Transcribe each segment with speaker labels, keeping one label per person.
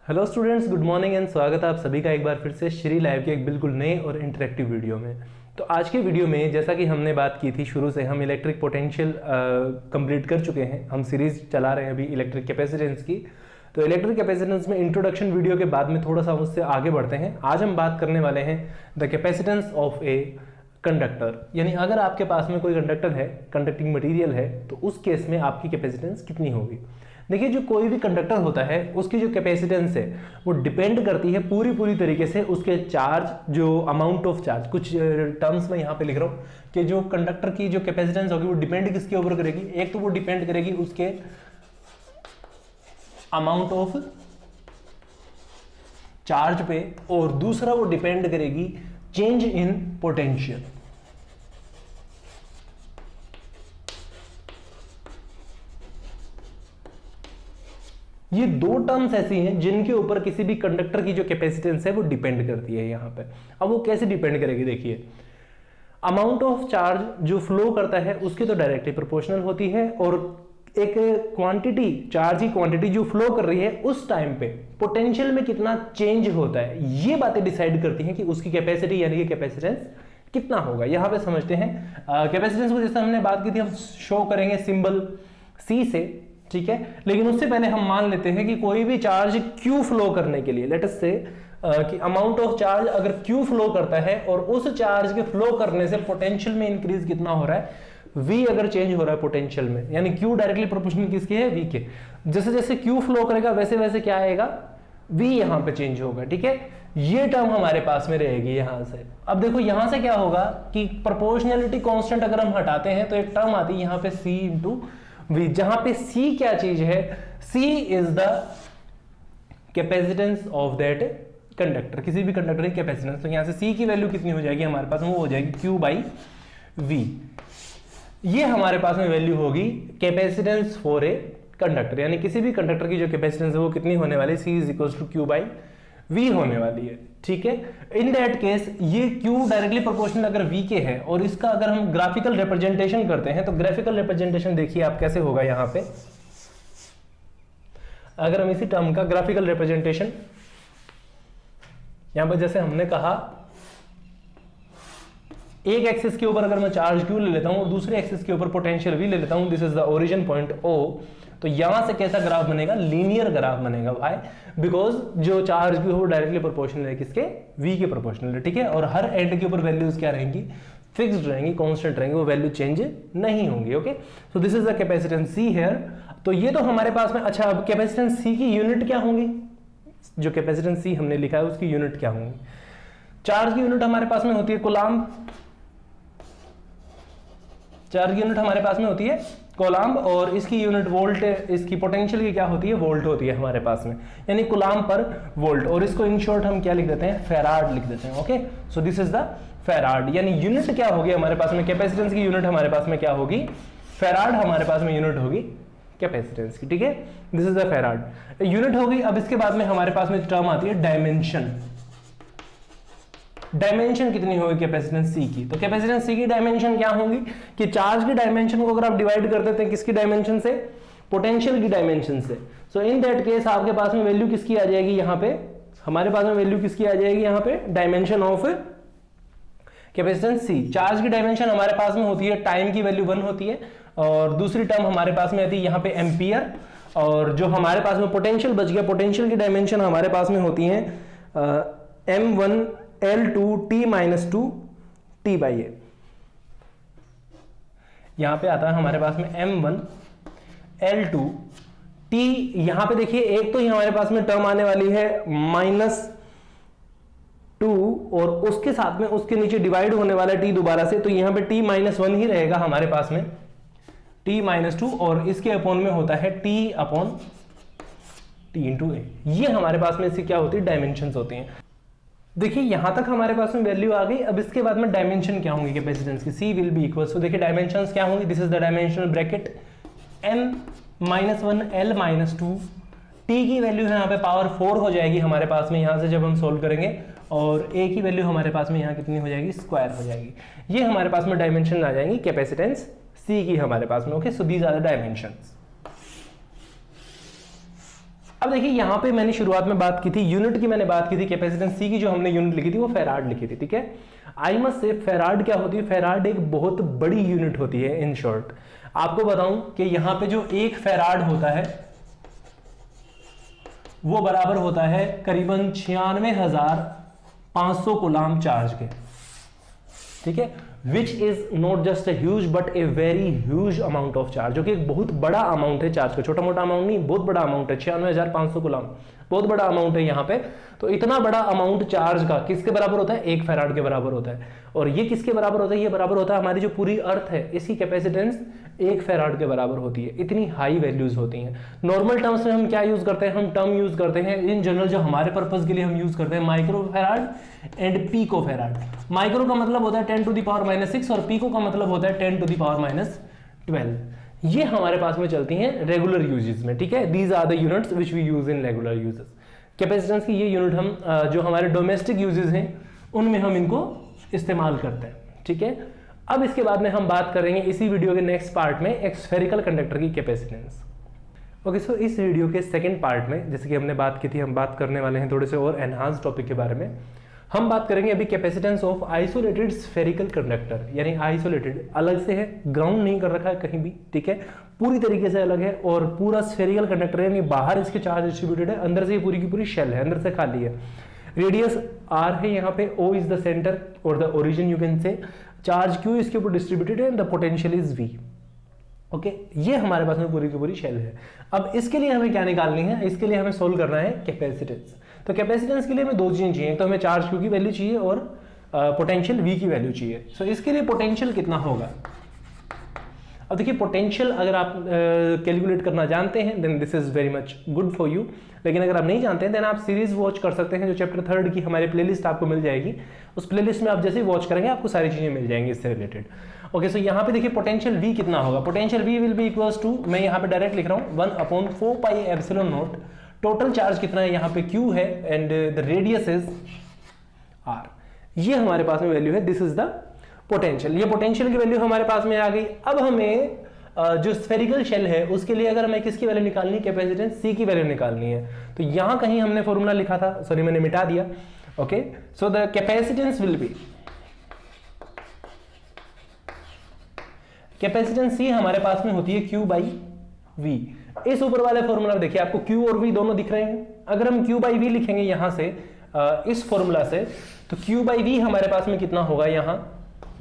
Speaker 1: Hello students, good morning and स्वागत है आप सभी का एक बार फिर से श्री लाइव के एक बिल्कुल नए और इंटरेक्टिव वीडियो में। तो आज के वीडियो में जैसा कि हमने बात की थी शुरू से, हम इलेक्ट्रिक पोटेंशियल कंप्लीट कर चुके हैं। हम सीरीज चला रहे हैं अभी इलेक्ट्रिक कैपेसिटेंस की। तो इलेक्ट्रिक कैपेसिटेंस में इंट्रोडक्शन वीडियो के बाद में थोड़ा सा उससे आगे बढ़ते हैं। आज हम बात करने वाले हैं the capacitance of a conductor, यानी अगर आपके पास में कोई कंडक्टर है, कंडक्टिंग मटेरियल है, तो उस केस में आपकी कैपेसिटेंस कितनी होगी। देखिए, जो कोई भी कंडक्टर होता है उसकी जो कैपेसिटेंस है वो डिपेंड करती है पूरी तरीके से उसके चार्ज, जो अमाउंट ऑफ चार्ज, कुछ टर्म्स में यहाँ पे लिख रहा हूँ कि जो कंडक्टर की जो कैपेसिटेंस होगी वो डिपेंड किसके ऊपर करेगी। एक तो वो डिपेंड करेगी उसके अमाउंट ऑफ चार्ज पे, और दूसरा वो डिपेंड करेगी चेंज इन पोटेंशियल। ये दो टर्म्स ऐसी हैं जिनके ऊपर किसी भी कंडक्टर की जो कैपेसिटेंस है वो डिपेंड करती है यहाँ पे। अब वो कैसे डिपेंड करेगी, देखिए, अमाउंट ऑफ चार्ज जो फ्लो करता है उसकी तो डायरेक्टली प्रोपोर्शनल होती है, और एक क्वांटिटी, चार्ज की क्वांटिटी जो फ्लो कर रही है उस टाइम पे पोटेंशियल में कितना चेंज होता है, ये बातें डिसाइड करती हैं कि उसकी कैपेसिटी यानी कि कैपेसिटेंस कितना होगा। यहां पे समझते हैं कैपेसिटेंस को, जैसे हमने बात की थी, हम शो करेंगे सिंबल सी से, ठीक है। लेकिन उससे पहले हम मान लेते हैं कि कोई भी चार्ज क्यू फ्लो करने के लिए, लेट अस से कि अमाउंट ऑफ चार्ज अगर क्यू फ्लो करता है और उस चार्ज के फ्लो करने से पोटेंशियल में इंक्रीज कितना हो रहा है, V अगर चेंज हो रहा है पोटेंशियल में, यानी Q डायरेक्टली प्रोपोर्शनल किसके है, V के। जैसे जैसे Q फ्लो करेगा वैसे वैसे क्या आएगा, V यहां पे चेंज होगा, ठीक है। ये टर्म हमारे पास में रहेगी यहां से। अब देखो यहां से क्या होगा कि प्रोपोर्शनलिटी कांस्टेंट अगर हम हटाते हैं तो एक टर्म आती है यहां पे C इंटू V, जहां पे C क्या चीज है, C is the capacitance of that conductor, किसी भी कंडक्टर की कैपेसिटेंस। तो यहां से C की वैल्यू कितनी हो जाएगी हमारे पास में, वो हो जाएगी Q बाई V। ये हमारे पास में वैल्यू होगी कैपेसिटेंस फॉर ए कंडक्टर, यानी किसी भी कंडक्टर की जो कैपेसिटेंस है वो कितनी होने वाली है, C is equal to Q by V होने वाली है, ठीक है। इन दैट केस ये Q डायरेक्टली प्रोपोर्शनल अगर V के है, और इसका अगर हम ग्राफिकल रिप्रेजेंटेशन करते हैं तो ग्राफिकल रिप्रेजेंटेशन देखिए आप कैसे होगा। यहां पे अगर हम इसी टर्म का ग्राफिकल रिप्रेजेंटेशन, यहां पर जैसे हमने कहा एक एक्सिस के ऊपर अगर मैं चार्ज Q ले लेता हूं और दूसरे एक्सिस के ऊपर पोटेंशियल V ले लेता हूं, this is the origin point O, तो यहां से कैसा ग्राफ बनेगा, लीनियर ग्राफ बनेगा। व्हाई? बिकॉज जो चार्ज Q हो डायरेक्टली प्रोपोर्शनल है किसके, V के प्रोपोर्शनल है, ठीक है। और हर एंड के ऊपर वैल्यूज क्या रहेंगी, फिक्स्ड रहेंगी, कांस्टेंट रहेंगी, वो वैल्यू चेंज नहीं होंगी। Okay, so this is the capacitance C here. तो ये तो हमारे पास में, अच्छा, अब कैपेसिटेंस C की यूनिट क्या होंगी, जो कैपेसिटेंस C हमने लिखा है उसकी यूनिट क्या होंगी। चार्ज की यूनिट हमारे पास में होती है कूलाम्ब, चार्ज की यूनिट हमारे पास में होती है कूलाम्ब, और इसकी यूनिट वोल्ट, इसकी पोटेंशियल की क्या होती है, वोल्ट होती है हमारे पास में, यानी कूलाम्ब पर वोल्ट। और इसको इन शॉर्ट हम क्या लिख देते हैं, फैराड लिख देते हैं। Okay, so this is the farad, यानी यूनिट क्या होगी हमारे पास में, कैपेसिटेंस की यूनिट हमारे पास में क्या होगी, फैराड हमारे पास में यूनिट होगी कैपेसिटेंस की, ठीक है। This is the farad unit होगी। अब इसके बाद में हमारे पास में टर्म आती है डायमेंशन। डायमेंशन कितनी होगी कैपेसिटेंस C की, तो कैपेसिटेंस C की डायमेंशन क्या होगी कि चार्ज की डायमेंशन को अगर आप डिवाइड कर देते हैं किसकी डायमेंशन से, पोटेंशियल की डायमेंशन से। सो इन दैट केस आपके पास में वैल्यू किसकी आ जाएगी, यहां पे हमारे पास में वैल्यू किसकी आ जाएगी, यहां पे dimension of capacitance C। Charge की डायमेंशन हमारे पास में होती है, टाइम की वैल्यू 1 होती है, और दूसरी टर्म हमारे पास में आती है यहाँ पे एम्पियर, और जो हमारे पास में पोटेंशियल बच गया, पोटेंशियल की डायमेंशन हमारे पास में होती है M1 L2 T minus 2 T by A. यहां पे आता है हमारे पास में M1 L2 T, यहां पे देखिए एक तो हमारे पास में टर्म आने वाली है -2, और उसके साथ में उसके नीचे डिवाइड होने वाला है T दोबारा से, तो यहां पे T -1 ही रहेगा हमारे पास में, T -2, और इसके अपॉन में होता है T अपॉन T इंटू ए। ये हमारे पास में इससे क्या होती है, डायमेंशंस होती हैं। देखिए यहां तक हमारे पास में वैल्यू आ गई। अब इसके बाद में डायमेंशन क्या होंगी कैपेसिटेंस की, C विल बी इक्वल, सो देखिए डायमेंशंस क्या होंगी, this is the dimensional bracket M-1 L-2, T की वैल्यू है यहाँ पे पावर 4 हो जाएगी हमारे पास में यहां से जब हम सोल्व करेंगे, और A की वैल्यू हमारे पास में यहाँ कितनी हो जाएगी, स्क्वायर हो जाएगी। ये हमारे पास में डायमेंशन आ जाएंगी कैपेसिटेंस C की हमारे पास में। Okay, so these are the dimensions. अब देखिए यहां पे मैंने शुरुआत में बात की थी यूनिट की, मैंने बात की थी कैपेसिटेंस सी की, जो हमने यूनिट लिखी थी वो फैराड लिखी थी, ठीक है। आई मस्ट से फैराड क्या होती है, फैराड एक बहुत बड़ी यूनिट होती है। इन शॉर्ट आपको बताऊं कि यहां पे जो एक फैराड होता है वो बराबर होता है करीबन 96,500 कूलाम चार्ज के, ठीक है, which is not just a huge but a very huge amount of charge, जो कि एक बहुत बड़ा अमाउंट है चार्ज का, छोटा मोटा अमाउंट नहीं, बहुत बड़ा अमाउंट है। 96,500 कूलाम बहुत बड़ा अमाउंट है यहाँ पे। तो इतना बड़ा अमाउंट चार्ज का किसके बराबर होता है, एक फैराड के बराबर होता है। और ये किसके बराबर होता है, ये बराबर होता है हमारी जो पूरी अर्थ है इसकी कैपेसिटेंस एक फैराड के बराबर होती है। इतनी हाई वैल्यूज होती हैं। नॉर्मल टर्म्स में हम क्या यूज करते हैं, हम टर्म यूज करते हैं इन जनरल, जो हमारे पर्पज के लिए हम यूज करते हैं, microfarad and picofarad. Micro का मतलब होता है 10⁻⁻⁶ और पीको का मतलब होता है 10⁻⁻12। ये हमारे पास में चलती हैं रेगुलर यूजेस में, ठीक है। These are the units which we use in regular usages. Capacitance की ये यूनिट हम जो हमारे डोमेस्टिक यूजेस हैं उनमें हम इनको इस्तेमाल करते हैं, ठीक है। अब इसके बाद में हम बात करेंगे इसी वीडियो के नेक्स्ट पार्ट में एक स्फेरिकल कंडक्टर की कैपेसिटेंस। ओके, सो इस वीडियो के सेकंड पार्ट में जैसे कि हमने बात की थी, हम बात करने वाले हैं थोड़े से और एनहांस टॉपिक के बारे में। हम बात करेंगे अभी capacitance of isolated spherical conductor, यानी आइसोलेटेड, अलग से है, ग्राउंड नहीं कर रखा है कहीं भी, ठीक है, पूरी तरीके से अलग है और पूरा स्फेरिकल कंडक्टर है, यानी बाहर इसके चार्ज डिस्ट्रीब्यूटेड है, अंदर से पूरी की पूरी शेल है, अंदर से खाली है। रेडियस r है यहाँ पे, O इज द सेंटर और the origin you can say, charge Q इसके ऊपर डिस्ट्रीब्यूटेड है, the potential is V। Okay, ये हमारे पास में पूरी की पूरी शेल है। अब इसके लिए हमें क्या निकालनी है, इसके लिए हमें सोल्व करना है कैपेसिटेंस। तो कैपेसिटेंस के लिए हमें दो चीजें चाहिए, तो हमें चार्ज Q की वैल्यू चाहिए और पोटेंशियल V की वैल्यू चाहिए। सो इसके लिए पोटेंशियल कितना होगा, अब देखिए पोटेंशियल अगर आप कैलकुलेट करना जानते हैं then this is very much good for you, लेकिन अगर आप नहीं जानते हैं देन आप सीरीज वॉच कर सकते हैं, जो चैप्टर 3 की हमारी प्लेलिस्ट आपको मिल जाएगी। उस प्लेलिस्ट में आप जैसे ही वॉच करेंगे आपको सारी चीजें मिल जाएंगी इससे रिलेटेड। ओके, सो यहाँ पे देखिए पोटेंशियल V कितना होगा, potential V will be equals to, मैं यहाँ पे डायरेक्ट लिख रहा हूँ 1/4πε0। टोटल चार्ज कितना है, यहाँ पे Q है and the radius is R। ये हमारे पास में वैल्यू है, दिस इज द पोटेंशियल। ये पोटेंशियल की वैल्यू हमारे पास में आ गई। अब हमें जो स्फेरिकल शेल है उसके लिए अगर हमें किसकी वैल्यू निकालनी है, कैपेसिटेंस C की वैल्यू निकालनी है। तो यहां कहीं हमने फॉर्मूला लिखा था, सॉरी मैंने मिटा दिया। Okay, so the capacitance will be, capacitance C हमारे पास में होती है Q/V। इस ऊपर वाले फॉर्मूला में देखिए आपको Q और V दोनों दिख रहे हैं। अगर हम Q/V लिखेंगे यहां से इस फॉर्मूला से, तो Q/V हमारे पास में कितना होगा, यहां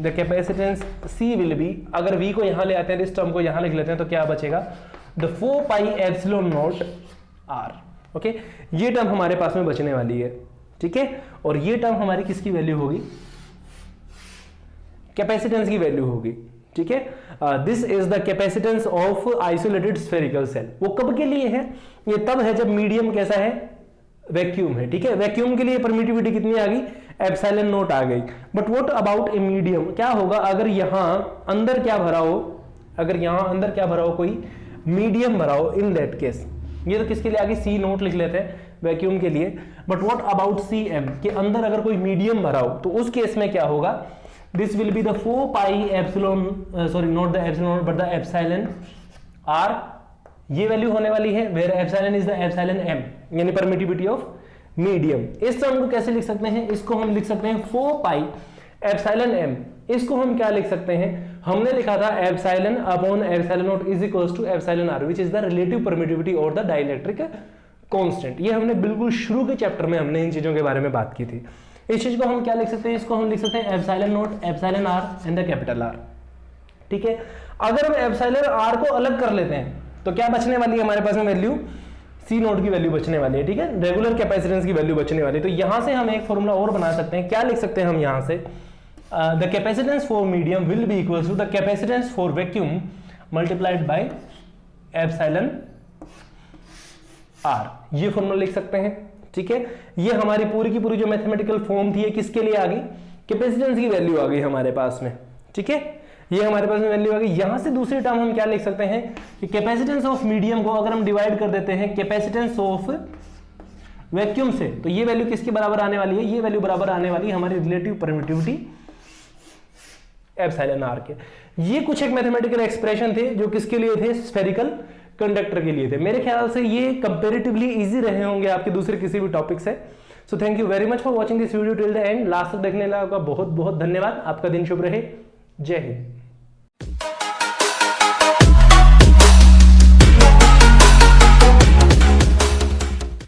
Speaker 1: the capacitance C will be, अगर V को यहां ले आते हैं, इस टर्म को यहां लिख लेते हैं, तो क्या बचेगा, द 4πε0 R। ओके, ये टर्म हमारे पास में बचने वाली है, ठीक है, और ये टर्म हमारी किसकी वैल्यू होगी, कैपेसिटेंस की वैल्यू होगी, ठीक है। This is the capacitance of isolated spherical shell. वो कब के लिए है, ये तब है जब मीडियम कैसा है, वैक्यूम है, ठीक है। वैक्यूम के लिए परमिटिविटी कितनी आ गई, ε0 आ गई। But what about a medium, क्या होगा अगर यहां अंदर क्या भरा हो, अगर यहां अंदर क्या भरा हो, कोई मीडियम भरा हो, इन दैट केस, ये तो किसके लिए आगे C0 लिख लेते हैं वैक्यूम के लिए। बट व्हाट अबाउट Cm, के अंदर अगर कोई मीडियम भरा हो, तो उस केस में क्या होगा, this will be the 4πε, sorry not the epsilon but the epsilon R। ये वैल्यू होने वाली है, where epsilon is the epsilon m, यानी परमिटिविटी ऑफ मीडियम। इस टर्म को कैसे लिख सकते हैं, इसको हम लिख सकते हैं 4πε0m। इसको हम क्या लिख सकते हैं, हमने लिखा था ε/ε0 is equals to εr, which is the relative permittivity और द डाइलेक्ट्रिक कांस्टेंट। ये हमने बिल्कुल शुरू के चैप्टर में हमने इन चीजों के बारे में बात की थी। इस चीज को हम क्या लिख सकते हैं, इसको हम लिख सकते हैं ε0 εr and the capital R, ठीक है। अगर हम εr को अलग कर लेते हैं तो क्या बचने वाली है हमारे पास में वैल्यू, C0 की वैल्यू बचने वाली है, ठीक है, रेगुलर कैपेसिटेंस की वैल्यू बचने वाली है। तो यहां से हम एक फॉर्मूला और बना सकते हैं, क्या लिख सकते हैं हम यहां से, the capacitance for medium will be equal to the capacitance for vacuum multiplied by epsilon R। ये फॉर्मूला लिख सकते हैं, ठीक है। ये हमारी पूरी की पूरी जो मैथमेटिकल फॉर्म थी, ये किसके लिए आ गई, कैपेसिटेंस की वैल्यू आ गई हमारे पास में, ठीक है। ये हमारे पास में वैल्यू आ गई। यहां से दूसरी टर्म हम क्या लिख सकते हैं कि कैपेसिटेंस ऑफ मीडियम को अगर हम डिवाइड कर देते हैं कैपेसिटेंस ऑफ वैक्यूम से, तो ये वैल्यू किसके बराबर आने वाली है, ये वैल्यू बराबर आने वाली है हमारी रिलेटिव परमिटिविटी एप्सिलॉन R के। ये कुछ एक मैथमेटिकल एक्सप्रेशन थे जो किसके लिए थे, स्फेरिकल कंडक्टर के लिए थे। मेरे ख्याल से ये कंपेरेटिवली इजी रहे होंगे आपके दूसरे किसी भी टॉपिक से। So thank you very much for watching this video till the end. Last तक देखने का बहुत बहुत धन्यवाद। आपका दिन शुभ रहे। जय हिंद।